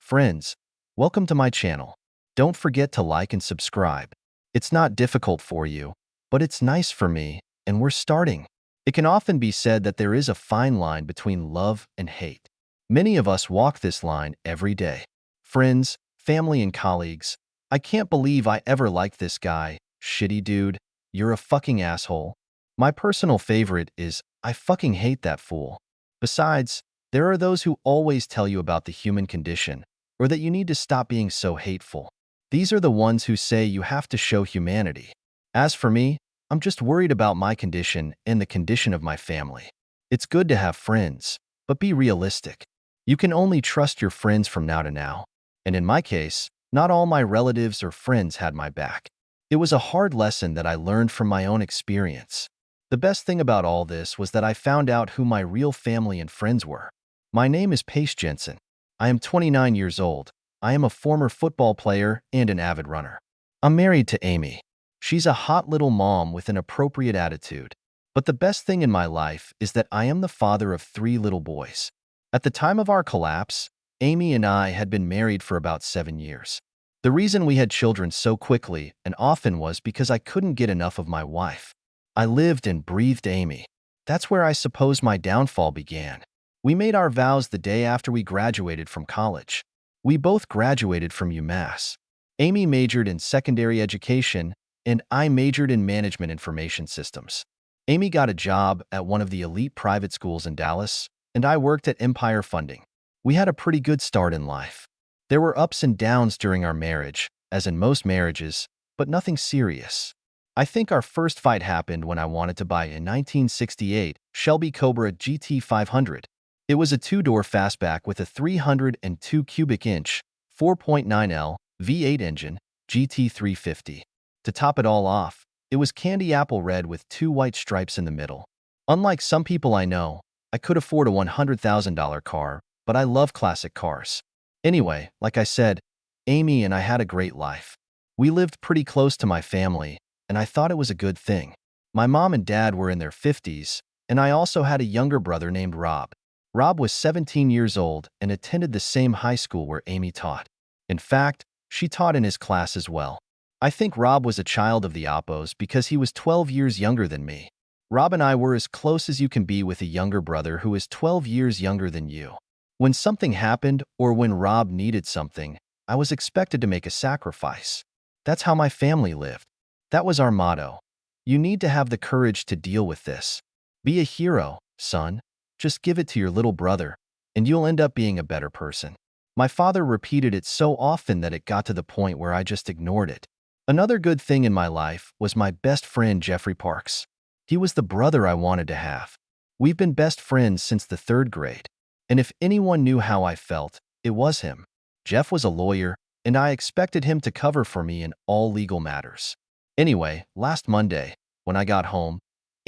Friends, welcome to my channel. Don't forget to like and subscribe. It's not difficult for you, but it's nice for me, and we're starting. It can often be said that there is a fine line between love and hate. Many of us walk this line every day. Friends, family, and colleagues, I can't believe I ever liked this guy. Shitty dude, you're a fucking asshole. My personal favorite is, I fucking hate that fool. Besides, there are those who always tell you about the human condition, or that you need to stop being so hateful. These are the ones who say you have to show humanity. As for me, I'm just worried about my condition and the condition of my family. It's good to have friends, but be realistic. You can only trust your friends from now to now. And in my case, not all my relatives or friends had my back. It was a hard lesson that I learned from my own experience. The best thing about all this was that I found out who my real family and friends were. My name is Pace Jensen. I am 29 years old. I am a former football player and an avid runner. I'm married to Amy. She's a hot little mom with an appropriate attitude. But the best thing in my life is that I am the father of 3 little boys. At the time of our collapse, Amy and I had been married for about 7 years. The reason we had children so quickly and often was because I couldn't get enough of my wife. I lived and breathed Amy. That's where I suppose my downfall began. We made our vows the day after we graduated from college. We both graduated from UMass. Amy majored in secondary education, and I majored in management information systems. Amy got a job at one of the elite private schools in Dallas, and I worked at Empire Funding. We had a pretty good start in life. There were ups and downs during our marriage, as in most marriages, but nothing serious. I think our first fight happened when I wanted to buy a 1968 Shelby Cobra GT 500. It was a 2-door fastback with a 302 cubic inch, 4.9L V8 engine, GT 350. To top it all off, it was candy apple red with 2 white stripes in the middle. Unlike some people I know, I could afford a $100,000 car, but I love classic cars. Anyway, like I said, Amy and I had a great life. We lived pretty close to my family, and I thought it was a good thing. My mom and dad were in their 50s, and I also had a younger brother named Rob. Rob was 17 years old and attended the same high school where Amy taught. In fact, she taught in his class as well. I think Rob was a child of the Oppos because he was 12 years younger than me. Rob and I were as close as you can be with a younger brother who is 12 years younger than you. When something happened or when Rob needed something, I was expected to make a sacrifice. That's how my family lived. That was our motto. You need to have the courage to deal with this. Be a hero, son. Just give it to your little brother, and you'll end up being a better person. My father repeated it so often that it got to the point where I just ignored it. Another good thing in my life was my best friend Jeffrey Parks. He was the brother I wanted to have. We've been best friends since the 3rd grade. And if anyone knew how I felt, it was him. Jeff was a lawyer, and I expected him to cover for me in all legal matters. Anyway, last Monday, when I got home,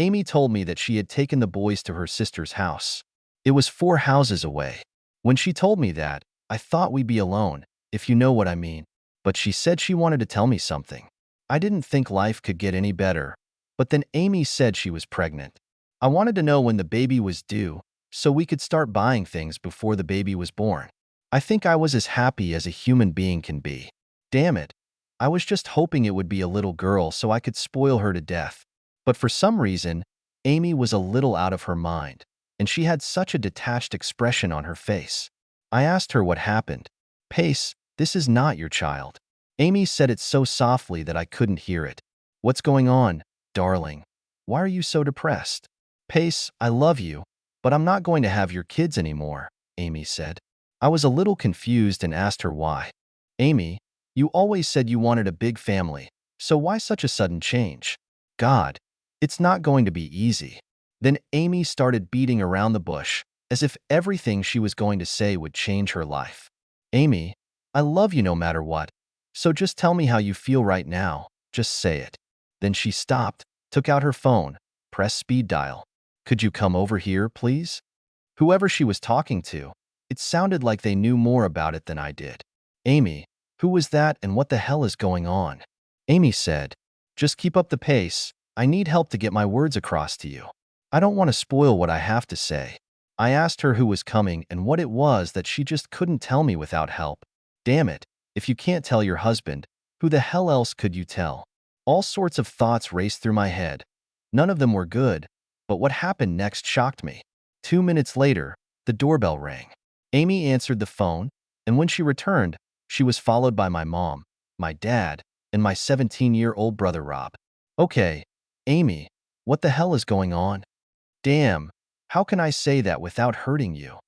Amy told me that she had taken the boys to her sister's house. It was 4 houses away. When she told me that, I thought we'd be alone, if you know what I mean. But she said she wanted to tell me something. I didn't think life could get any better, but then Amy said she was pregnant. I wanted to know when the baby was due, so we could start buying things before the baby was born. I think I was as happy as a human being can be. Damn it. I was just hoping it would be a little girl so I could spoil her to death. But for some reason, Amy was a little out of her mind, and she had such a detached expression on her face. I asked her what happened. Pace, this is not your child. Amy said it so softly that I couldn't hear it. What's going on, darling? Why are you so depressed? Pace, I love you, but I'm not going to have your kids anymore, Amy said. I was a little confused and asked her why. Amy, you always said you wanted a big family, so why such a sudden change? God, it's not going to be easy. Then Amy started beating around the bush, as if everything she was going to say would change her life. Amy, I love you no matter what, so just tell me how you feel right now. Just say it. Then she stopped, took out her phone, pressed speed dial. Could you come over here, please? Whoever she was talking to, it sounded like they knew more about it than I did. Amy, who was that and what the hell is going on? Amy said, just keep up the pace. I need help to get my words across to you. I don't want to spoil what I have to say. I asked her who was coming and what it was that she just couldn't tell me without help. Damn it, if you can't tell your husband, who the hell else could you tell? All sorts of thoughts raced through my head. None of them were good, but what happened next shocked me. 2 minutes later, the doorbell rang. Amy answered the phone, and when she returned, she was followed by my mom, my dad, and my 17-year-old brother Rob. Okay, Amy, what the hell is going on? Damn, how can I say that without hurting you?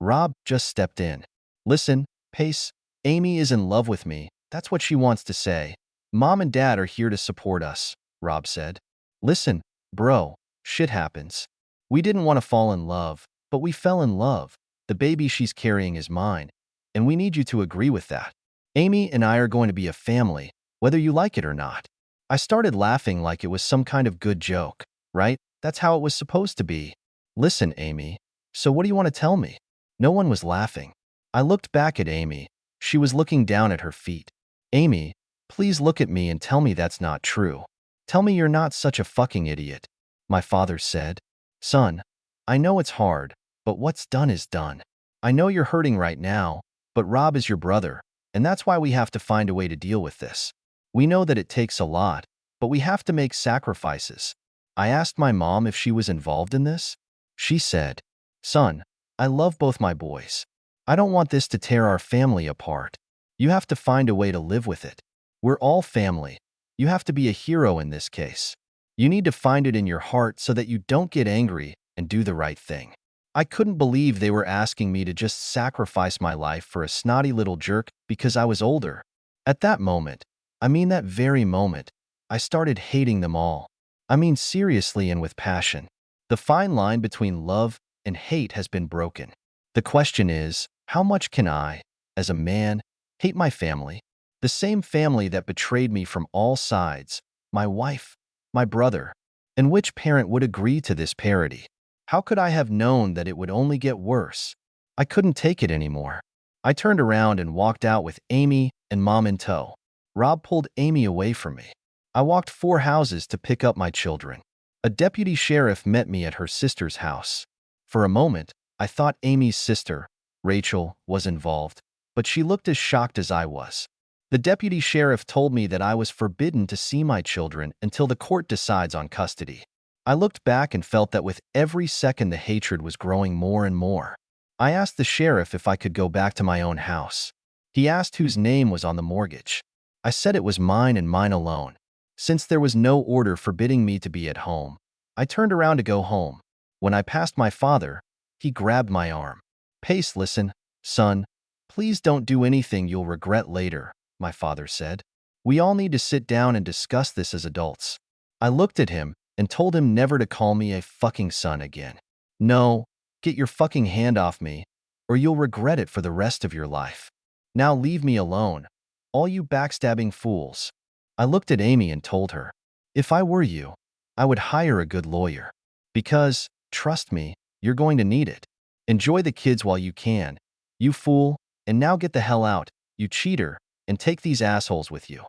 Rob just stepped in. Listen, Pace, Amy is in love with me. That's what she wants to say. Mom and Dad are here to support us, Rob said. Listen, bro, shit happens. We didn't want to fall in love, but we fell in love. The baby she's carrying is mine, and we need you to agree with that. Amy and I are going to be a family, whether you like it or not. I started laughing like it was some kind of good joke, right? That's how it was supposed to be. Listen, Amy, so what do you want to tell me? No one was laughing. I looked back at Amy. She was looking down at her feet. Amy, please look at me and tell me that's not true. Tell me you're not such a fucking idiot. My father said. Son, I know it's hard, but what's done is done. I know you're hurting right now, but Rob is your brother, and that's why we have to find a way to deal with this. We know that it takes a lot, but we have to make sacrifices. I asked my mom if she was involved in this. She said, Son, I love both my boys. I don't want this to tear our family apart. You have to find a way to live with it. We're all family. You have to be a hero in this case. You need to find it in your heart so that you don't get angry and do the right thing. I couldn't believe they were asking me to just sacrifice my life for a snotty little jerk because I was older. At that moment, I mean that very moment, I started hating them all. I mean seriously and with passion. The fine line between love and hate has been broken. The question is, how much can I, as a man, hate my family? The same family that betrayed me from all sides, my wife, my brother. And which parent would agree to this parody? How could I have known that it would only get worse? I couldn't take it anymore. I turned around and walked out with Amy and Mom in tow. Rob pulled Amy away from me. I walked 4 houses to pick up my children. A deputy sheriff met me at her sister's house. For a moment, I thought Amy's sister, Rachel, was involved, but she looked as shocked as I was. The deputy sheriff told me that I was forbidden to see my children until the court decides on custody. I looked back and felt that with every second the hatred was growing more and more. I asked the sheriff if I could go back to my own house. He asked whose name was on the mortgage. I said it was mine and mine alone. Since there was no order forbidding me to be at home, I turned around to go home. When I passed my father, he grabbed my arm. Pace, listen, son, please don't do anything you'll regret later, my father said. We all need to sit down and discuss this as adults. I looked at him and told him never to call me a fucking son again. No, get your fucking hand off me, or you'll regret it for the rest of your life. Now leave me alone, all you backstabbing fools. I looked at Amy and told her, if I were you, I would hire a good lawyer. Because, trust me, you're going to need it. Enjoy the kids while you can, you fool, and now get the hell out, you cheater, and take these assholes with you.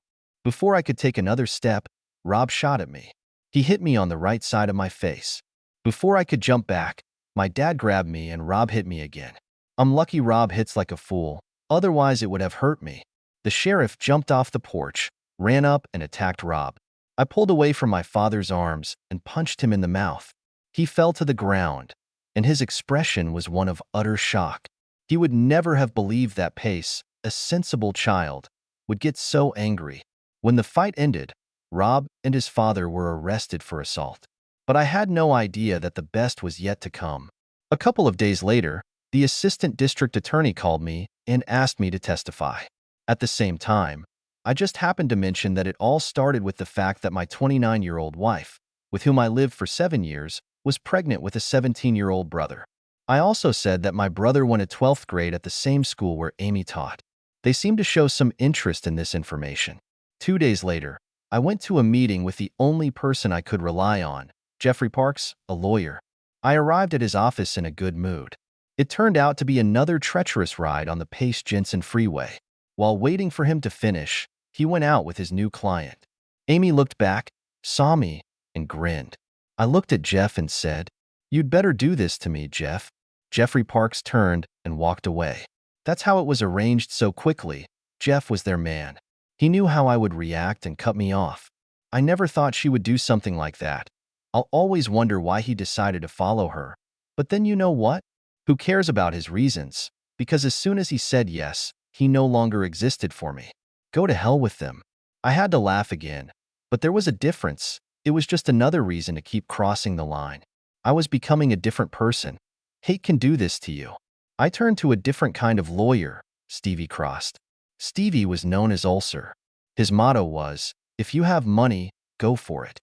Before I could take another step, Rob shot at me. He hit me on the right side of my face. Before I could jump back, my dad grabbed me and Rob hit me again. I'm lucky Rob hits like a fool, otherwise it would have hurt me. The sheriff jumped off the porch, ran up and attacked Rob. I pulled away from my father's arms and punched him in the mouth. He fell to the ground, and his expression was one of utter shock. He would never have believed that Pace, a sensible child, would get so angry. When the fight ended, Rob and his father were arrested for assault. But I had no idea that the best was yet to come. A couple of days later, the assistant district attorney called me and asked me to testify. At the same time, I just happened to mention that it all started with the fact that my 29-year-old wife, with whom I lived for 7 years, was pregnant with a 17-year-old brother. I also said that my brother went to 12th grade at the same school where Amy taught. They seemed to show some interest in this information. 2 days later, I went to a meeting with the only person I could rely on, Jeffrey Parks, a lawyer. I arrived at his office in a good mood. It turned out to be another treacherous ride on the Pace-Jensen freeway. While waiting for him to finish, he went out with his new client. Amy looked back, saw me, and grinned. I looked at Jeff and said, "You'd better do this to me, Jeff." Jeffrey Parks turned and walked away. That's how it was arranged so quickly. Jeff was their man. He knew how I would react and cut me off. I never thought she would do something like that. I'll always wonder why he decided to follow her. But then you know what? Who cares about his reasons? Because as soon as he said yes, he no longer existed for me. Go to hell with them. I had to laugh again. But there was a difference. It was just another reason to keep crossing the line. I was becoming a different person. Hate can do this to you. I turned to a different kind of lawyer, Stevie Crossed. Stevie was known as Ulcer. His motto was, if you have money, go for it.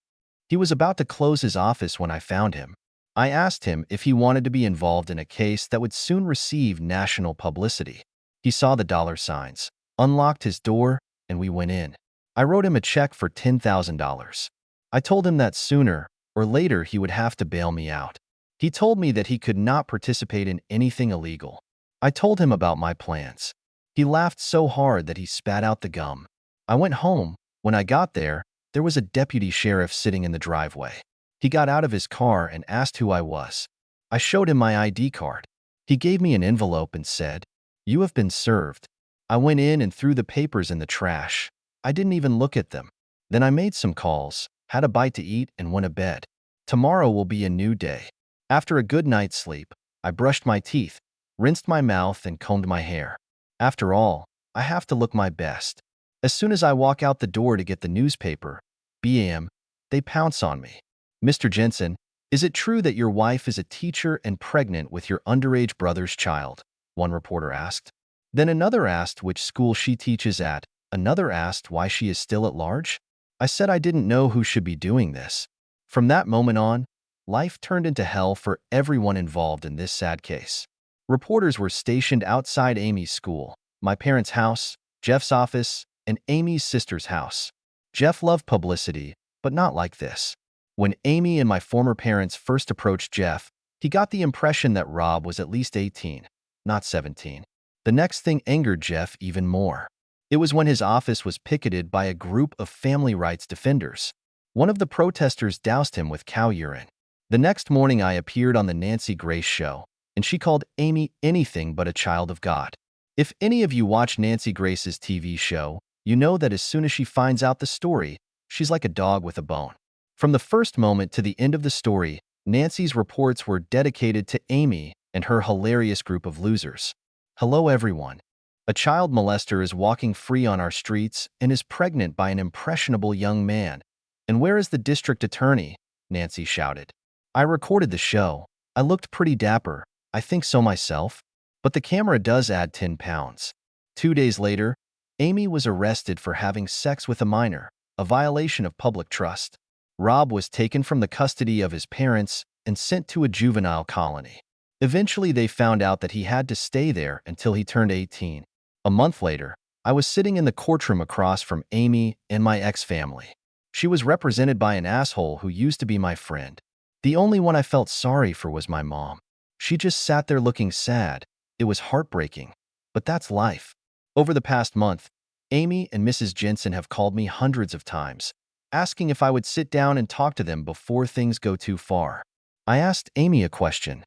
He was about to close his office when I found him. I asked him if he wanted to be involved in a case that would soon receive national publicity. He saw the dollar signs, unlocked his door, and we went in. I wrote him a check for $10,000. I told him that sooner or later he would have to bail me out. He told me that he could not participate in anything illegal. I told him about my plans. He laughed so hard that he spat out the gum. I went home. When I got there was a deputy sheriff sitting in the driveway. He got out of his car and asked who I was. I showed him my ID card. He gave me an envelope and said, "You have been served." I went in and threw the papers in the trash. I didn't even look at them. Then I made some calls, had a bite to eat, and went to bed. Tomorrow will be a new day. After a good night's sleep, I brushed my teeth, rinsed my mouth, and combed my hair. After all, I have to look my best. As soon as I walk out the door to get the newspaper, bam, they pounce on me. "Mr. Jensen, is it true that your wife is a teacher and pregnant with your underage brother's child?" one reporter asked. Then another asked which school she teaches at. Another asked why she is still at large. I said I didn't know who should be doing this. From that moment on, life turned into hell for everyone involved in this sad case. Reporters were stationed outside Amy's school, my parents' house, Jeff's office, and Amy's sister's house. Jeff loved publicity, but not like this. When Amy and my former parents first approached Jeff, he got the impression that Rob was at least 18, not 17. The next thing angered Jeff even more. It was when his office was picketed by a group of family rights defenders. One of the protesters doused him with cow urine. The next morning I appeared on the Nancy Grace show, and she called Amy anything but a child of God. If any of you watch Nancy Grace's TV show, you know that as soon as she finds out the story, she's like a dog with a bone. From the first moment to the end of the story, Nancy's reports were dedicated to Amy and her hilarious group of losers. Hello everyone. A child molester is walking free on our streets and is pregnant by an impressionable young man. And where is the district attorney? Nancy shouted. I recorded the show. I looked pretty dapper. I think so myself. But the camera does add 10 pounds. 2 days later, Amy was arrested for having sex with a minor, a violation of public trust. Rob was taken from the custody of his parents and sent to a juvenile colony. Eventually, they found out that he had to stay there until he turned 18. A month later, I was sitting in the courtroom across from Amy and my ex-family. She was represented by an asshole who used to be my friend. The only one I felt sorry for was my mom. She just sat there looking sad. It was heartbreaking. But that's life. Over the past month, Amy and Mrs. Jensen have called me hundreds of times, asking if I would sit down and talk to them before things go too far. I asked Amy a question.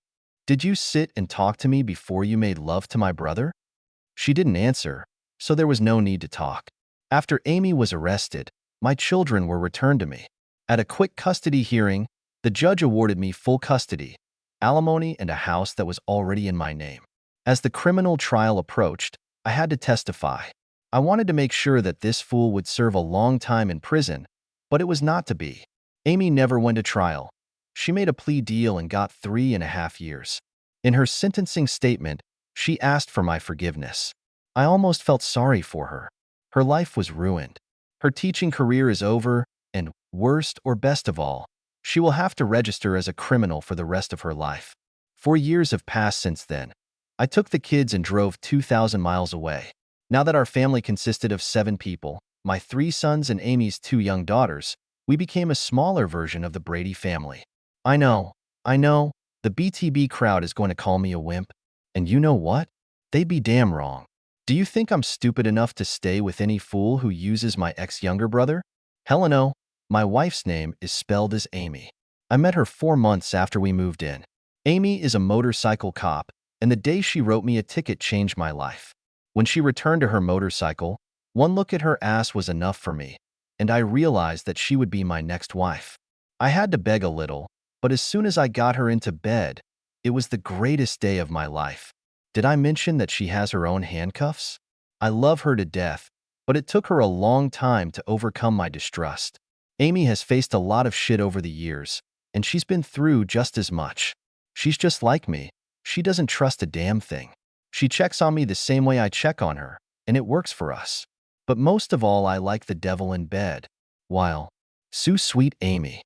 Did you sit and talk to me before you made love to my brother? She didn't answer, so there was no need to talk. After Amy was arrested, my children were returned to me. At a quick custody hearing, the judge awarded me full custody, alimony, and a house that was already in my name. As the criminal trial approached, I had to testify. I wanted to make sure that this fool would serve a long time in prison, but it was not to be. Amy never went to trial. She made a plea deal and got 3.5 years. In her sentencing statement, she asked for my forgiveness. I almost felt sorry for her. Her life was ruined. Her teaching career is over, and worst or best of all, she will have to register as a criminal for the rest of her life. 4 years have passed since then. I took the kids and drove 2,000 miles away. Now that our family consisted of 7 people, my 3 sons and Amy's 2 young daughters, we became a smaller version of the Brady family. I know, the BTB crowd is going to call me a wimp. And you know what? They'd be damn wrong. Do you think I'm stupid enough to stay with any fool who uses my ex-younger brother? Hell no. My wife's name is spelled as Amy. I met her 4 months after we moved in. Amy is a motorcycle cop, and the day she wrote me a ticket changed my life. When she returned to her motorcycle, one look at her ass was enough for me, and I realized that she would be my next wife. I had to beg a little, but as soon as I got her into bed, it was the greatest day of my life. Did I mention that she has her own handcuffs? I love her to death, but it took her a long time to overcome my distrust. Amy has faced a lot of shit over the years, and she's been through just as much. She's just like me. She doesn't trust a damn thing. She checks on me the same way I check on her, and it works for us. But most of all, I like the devil in bed. While, so sweet Amy.